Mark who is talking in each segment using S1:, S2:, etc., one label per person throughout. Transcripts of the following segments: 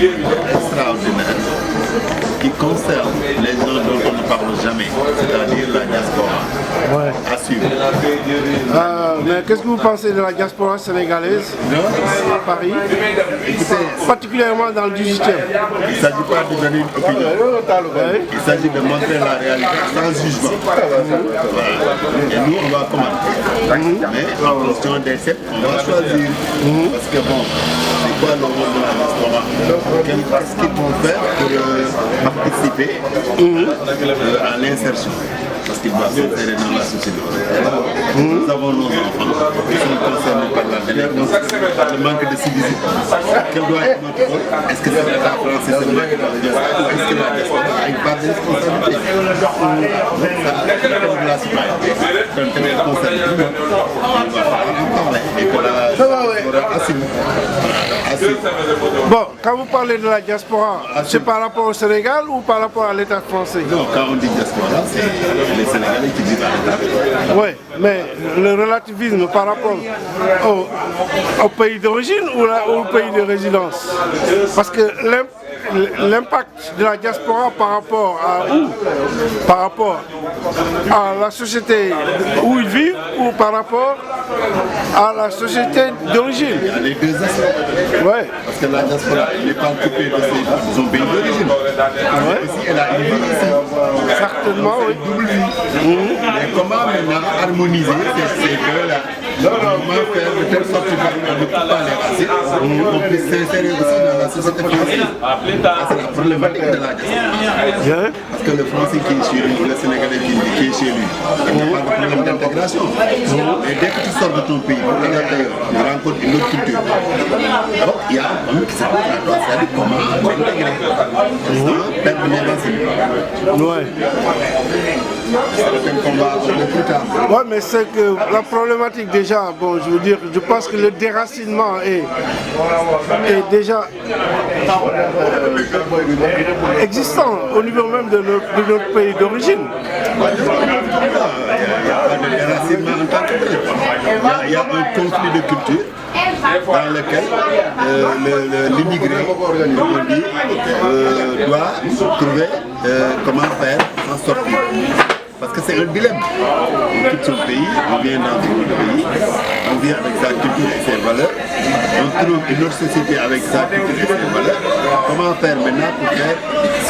S1: extraordinaire qui concerne les gens dont on ne parle jamais, c'est-à-dire la diaspora.
S2: Ouais.
S1: À suivre.
S2: Mais qu'est-ce que vous pensez de la diaspora sénégalaise à Paris, particulièrement dans le 18e?
S1: Il ne s'agit pas de donner une opinion.
S2: Ouais.
S1: Il s'agit de montrer la réalité sans jugement. Voilà. Et nous, on va commenter. Mais en fonction des faits, on va choisir. Parce que bon, c'est quoi le rôle de la diaspora? Qu'est-ce qu'ils vont faire pour participer à l'insertion? Parce qu'ils doivent s'insérer dans la société. Nous avons nos enfants qui sont concernés par la délinquance, par le manque de civisme. Quel doit être notre rôle? Est-ce que c'est l'État français seulement qui doit le dire? Est-ce que la diaspora a une part de responsabilité? Donc ça, c'est de la citoyenneté. Quand elle est concernée, on va en parler. Et que la diaspora assume.
S2: Bon, quand vous parlez de la diaspora, c'est par rapport au Sénégal ou par rapport à l'État français?
S1: Non, quand on dit diaspora, c'est les Sénégalais qui vivent à l'État.
S2: Oui, mais le relativisme par rapport au pays d'origine ou au pays de résidence? Parce que l'impact de la diaspora par rapport à où? Par rapport à la société où ils vivent ou par rapport à la société d'origine?
S1: Il y a les deux aspects.
S2: Ouais.
S1: Parce que la diaspora n'est pas occupée de son pays d'origine.
S2: Ouais.
S1: Aussi, elle a une vie ici.
S2: Certainement, oui.
S1: Double vie. Mais comment maintenant harmoniser ces deux-là? Comment faire de telle sorte qu'on ne coupe pas les racines, qu'on puisse s'insérer aussi dans la société française? C'est la problématique de la diaspora. Parce que le Français qui est chez lui, le Sénégalais qui est chez lui, il n'y a pas de problème d'intégration. Et dès que tu sors de ton pays, tu rencontres une autre culture. Donc il y a un problème qui s'appelle la loi, c'est-à-dire comment intégrer sans perdre les racines.
S2: Ouais.
S1: C'est le thème qu'on va aborder plus tard.
S2: Ouais, mais c'est que la problématique déjà, bon, je veux dire, je pense que le déracinement est déjà existant au niveau même de notre pays d'origine.
S1: Il n'y a pas de déracinement en tant que tel. Il y a un conflit de culture dans lequel l'immigré, comme on dit, doit trouver comment faire s'en sortir. Parce que c'est un dilemme. On quitte son pays, on vient dans un autre pays, on vient avec sa culture et ses valeurs, on trouve une autre société avec sa culture et ses valeurs. Comment faire maintenant pour faire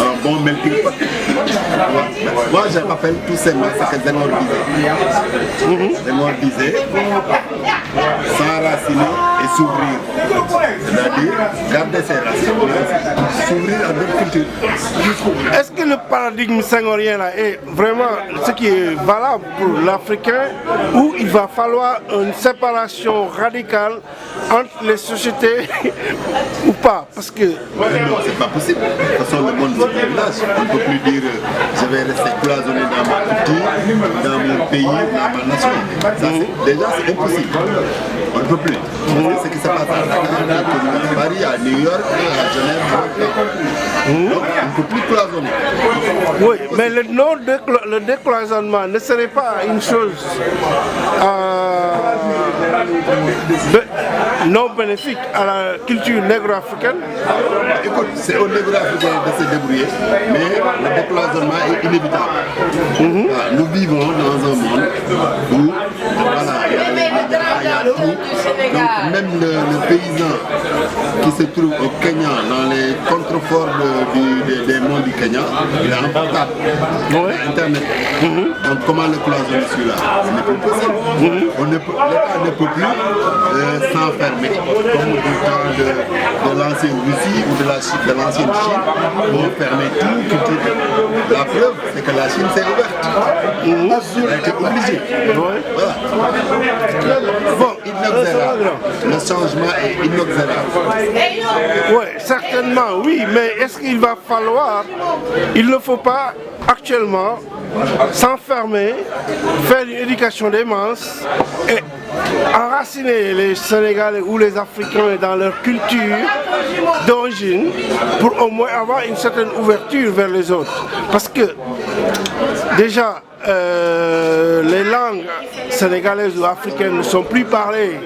S1: un bon melting pot? Moi, je rappelle tout simplement ce que Senghor disait. Senghor disait s'enraciner et s'ouvrir. C'est-à-dire garder ses racines, s'ouvrir à d'autres cultures.
S2: Est-ce que le paradigme senghorien là est vraiment ce qui est valable pour l'Africain, ou il va falloir une séparation radicale entre les sociétés ou pas? Parce que...
S1: Non, c'est pas possible. De toute façon, le monde c'est un village. On ne peut plus dire je vais rester cloisonné dans ma culture, dans mon pays, dans ma nation. Ça, déjà, c'est impossible. On ne peut plus. C'est ce qui se passe à Dakar, à Paris, à New York, à Genève. Donc, on ne peut plus cloisonner.
S2: Oui, mais le décloisonnement ne serait pas une chose non bénéfique à la culture négro-africaine?
S1: Écoute, c'est au négro-africain de se débrouiller, mais le décloisonnement est inévitable. Nous vivons dans un monde où il y a tout. Donc même le paysan qui se trouve au Kenya, dans les contreforts des monts du Kenya, il est un portable, Internet. Donc comment le cloisonner celui-là? Ce n'est plus possible. L'État ne peut plus s'enfermer comme du temps de l'ancienne Russie ou de l'ancienne Chine, pour fermer tout culture. La preuve, c'est que la Chine s'est ouverte. Elle a été obligée. Voilà. Bon, inexorable. Le changement est inexorable.
S2: Oui, certainement, oui, mais est-ce qu'il va falloir, il ne faut pas actuellement s'enfermer, faire une éducation des masses et enraciner les Sénégalais ou les Africains dans leur culture d'origine pour au moins avoir une certaine ouverture vers les autres. Parce que déjà, les langues sénégalaises ou africaines ne sont plus parlées.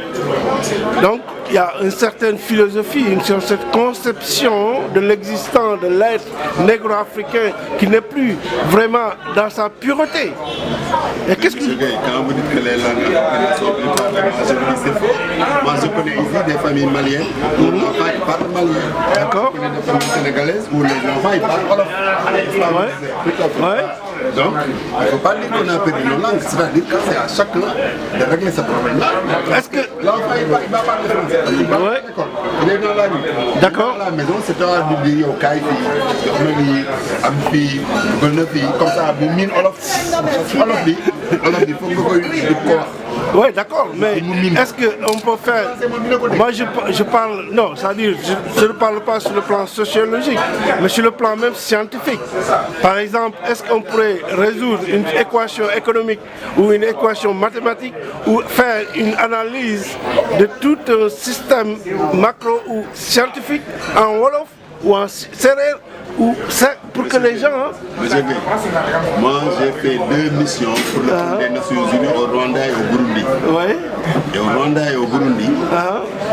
S2: Donc, il y a une certaine philosophie, une certaine conception de l'existant, de l'être négro-africain qui n'est plus vraiment dans sa pureté. Et qu'est-ce que...
S1: Quand vous dites que les langues africaines sont plus parlées, je vous dis c'est faux. Moi je connais ici des familles maliennes où l'enfant il parle malien.
S2: D'accord.
S1: Je connais des familles sénégalaises où les enfants ils parlent wolof.
S2: Ouais.
S1: Donc il ne faut pas dire qu'on a perdu nos langues, c'est-à-dire que c'est à chacun de régler ce problème-là.
S2: Est-ce que...
S1: L'enfant il va parler français, il va à l'école, il est dans la rue.
S2: D'accord.
S1: À la maison, c'est toi qui dis au Kaïfi, Amfi, Golnefi, comme ça, vous mine Olof, il faut que vous ayez du corps.
S2: Oui, d'accord, mais est-ce qu'on peut faire... Moi, je parle... Non, c'est-à-dire, je ne parle pas sur le plan sociologique, mais sur le plan même scientifique. Par exemple, est-ce qu'on pourrait résoudre une équation économique ou une équation mathématique ou faire une analyse de tout un système macro ou scientifique en Wolof ou en Sérère ou c'est pour que les gens...
S1: Monsieur Gueye, moi j'ai fait 2 missions pour le compte des Nations Unies au Rwanda et au Burundi.
S2: Oui.
S1: Et au Rwanda et au Burundi,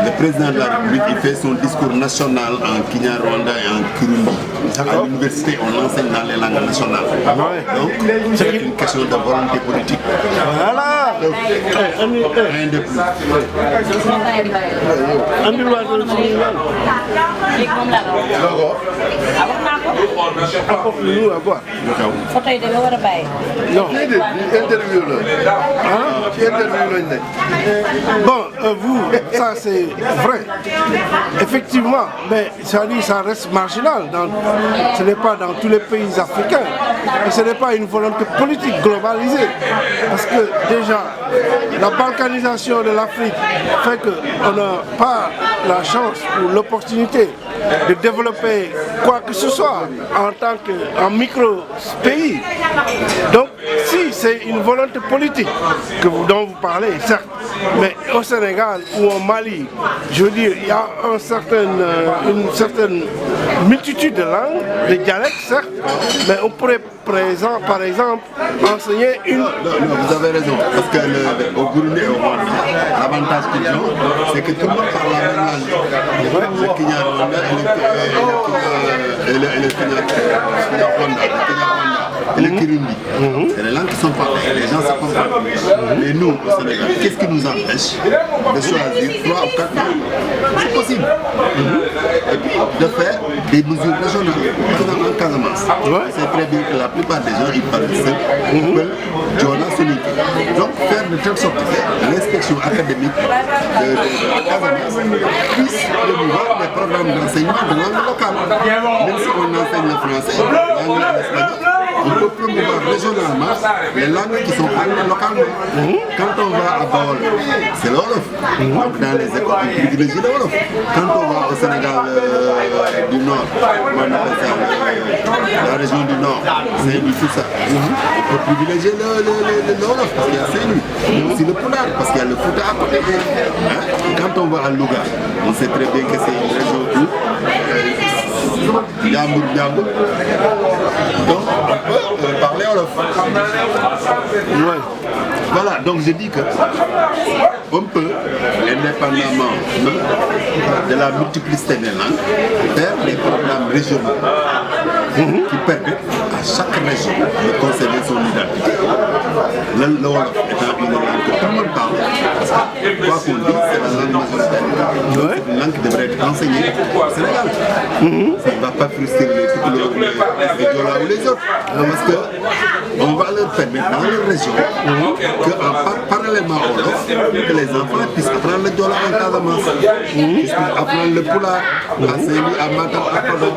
S1: le président de la République il fait son discours national en Kinyarwanda et en Kirundi. À l'université, on enseigne dans les langues nationales. Donc, c'est une question de volonté politique.
S2: Voilà.
S1: Rien de plus.
S2: Bon, vous, ça c'est vrai. Effectivement, mais ça reste marginal. Ce n'est pas dans tous les pays africains. Et ce n'est pas une volonté politique globalisée. Parce que déjà, la balkanisation de l'Afrique fait qu'on n'a pas la chance ou l'opportunité de développer quoi que ce soit en tant qu'un micro-pays. Donc, si c'est une volonté politique dont vous parlez, certes, mais au Sénégal ou au Mali, je veux dire, il y a une certaine multitude de langues, de dialectes, certes, mais on pourrait, par exemple, enseigner une...
S1: Non, vous avez raison, parce qu'au Burundi et au Rwanda, l'avantage qu'ils ont, c'est que tout le monde parle la même langue. Le Kinyarwanda et le Kinyarwanda et le Kirundi. C'est les langues qui sont parlées, les gens se comprennent. Mais nous, au Sénégal, qu'est-ce qui nous empêche de choisir 3 ou 4 langues? C'est possible. Et puis de faire des mesures régionales. Par exemple, en Casamance, c'est très bien que la plupart des gens ils parlent seul, Djola Soninké. Donc faire de telle sorte que l'inspection académique de Casamance puisse promouvoir des programmes d'enseignement de langue locale. Même si on enseigne le français, l'anglais et l'espagnol, on peut promouvoir régionalement les langues qui sont parlées localement. Quand on va à Baol, c'est le Wolof. Donc dans les écoles, on privilégie le Wolof. Quand on va au Sénégal du Nord, on appelle ça la région du Nord, Saint-Louis, tout ça. On peut privilégier le Wolof parce qu'il y a Saint-Louis. Mais aussi le Pulaar parce qu'il y a le Fouta à côté. Quand on va à Louga, on sait très bien que c'est une région où Djambour. Donc on peut parler Wolof. Voilà, donc je dis que on peut, indépendamment de la multiplicité des langues, faire des programmes régionaux qui permettent à chaque région de conserver son identité. Le Wolof étant une langue que tout le monde parle, parce que quoi qu'on dise, c'est la langue majoritaire. C'est une langue qui devrait être enseignée au Sénégal. Ça ne va pas frustrer les Diola ou les autres. Parce qu'on va leur permettre dans les régions parallèlement au Wolof, que les enfants puissent apprendre le Diola en Casamance, qu'ils puissent apprendre le Pulaar à Saint-Louis, à Matam, à Podor,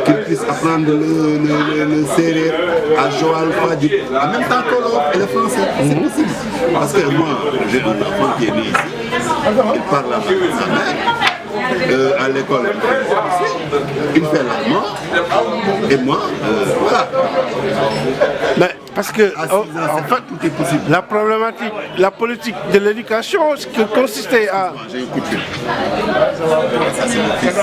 S1: qu'ils puissent apprendre le Sérère à Joal, Fadjik, en même temps que l'Wolof et le français. C'est possible. Parce que moi, j'ai un enfant qui est né ici, il parle la langue de sa mère. À l'école, il fait l'allemand et moi, voilà.
S2: Mais parce que
S1: en fait, tout est possible.
S2: la problématique, la politique de l'éducation, ce qui consistait à...
S1: J'ai un coup de fil. Ça, c'est mon fils.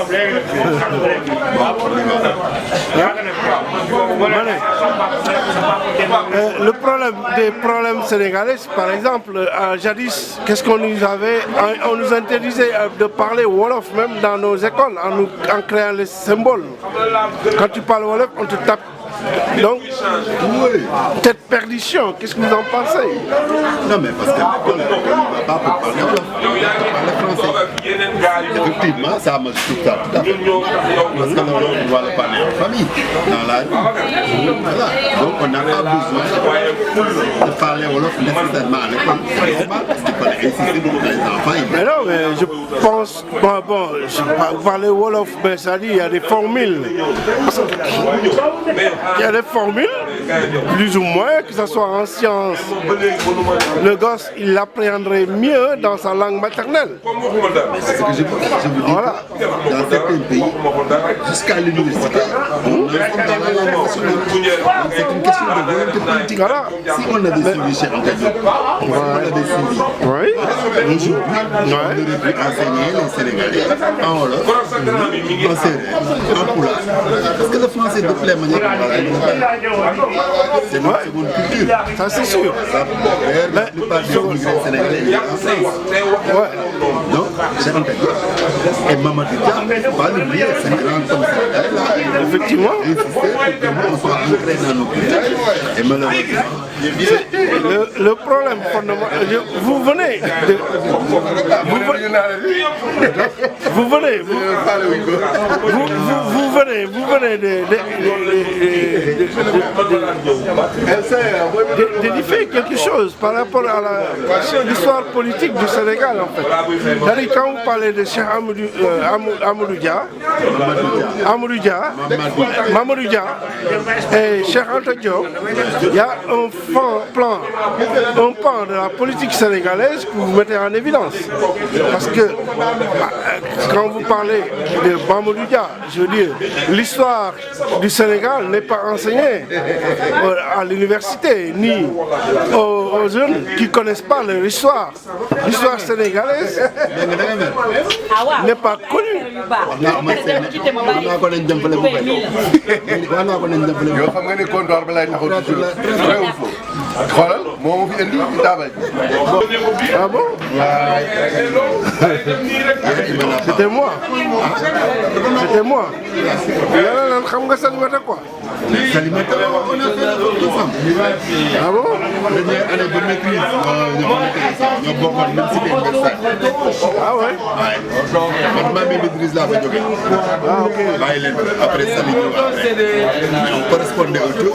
S2: Le problème des problèmes sénégalais, par exemple, jadis, qu'est-ce qu'on nous avait? On nous interdisait de parler Wolof même dans nos écoles en créant les symboles. Quand tu parles Wolof, on te tape. Donc, cette perdition, qu'est-ce que vous en pensez?
S1: Non, mais parce que l'école, on ne va pas pour parler Wolof, on va parler français. Effectivement, ça, moi, je trouve ça tout à fait. Parce que là, on doit le parler en famille, dans la rue. Voilà. Donc, on n'a pas besoin de parler Wolof nécessairement à l'école. Parce qu'il fallait insister pour les enfants.
S2: Mais non, mais je pense, bon, vous parlez Wolof, mais ça dit, il y a des formules. Il y a des formules, plus ou moins, que ce soit en sciences. Le gosse, il l'apprendrait mieux dans sa langue maternelle.
S1: C'est ce que je vous dis. Voilà. Dans certains pays, jusqu'à l'université, on est dans la langue nationale. C'est une question de volonté politique.
S2: Voilà.
S1: Si on avait suivi chez Anta Diop, si on avait suivi, aujourd'hui, on aurait pu enseigner les Sénégalais en Wolof, en Sérère, en Pulaar. Parce que le français, de toutes les manières, c'est notre seconde culture.
S2: Ça, c'est sûr.
S1: La plupart des immigrés sénégalais sont en France. Donc, c'est Anta Diop. Et Mamadou Dia, il ne faut pas l'oublier, c'est un grand homme sénégalais.
S2: Effectivement.
S1: Insister pour que nous, on soit ancrés dans nos cultures. Et malheureusement,
S2: le problème fondamental, vous venez de... Vous venez d'édifier quelque chose par rapport à l'histoire politique du Sénégal, en fait. C'est-à-dire, quand vous parlez de Cheikh Amadou Dia, Mamadou Dia et Cheikh Anta Diop, il y a un pan de la politique sénégalaise que vous mettez en évidence. Parce que quand vous parlez de Mamadou Dia, je veux dire, l'histoire du Sénégal n'est pas enseignée à l'université, ni aux jeunes qui ne connaissent pas leur histoire. L'histoire sénégalaise n'est pas connue.
S3: yow xam nga ne comptoir ba lay taxaw ci xoolal moo ma fi indi ci taabal ji.
S2: Ah bon? C'était moi. C'était moi. Là, xam nga Salimata quoi?
S1: Salimata, on a fait la faute de femme.
S2: Ah bon?
S1: Dernière année de maîtrise, ñoo bokkoon même cité universitaire.
S2: Ah ouais?
S1: Man maa ngi maîtrise laa fa jógee.
S2: Ah ok.
S1: Bàyyi leen après Salimata. On correspondait au tout.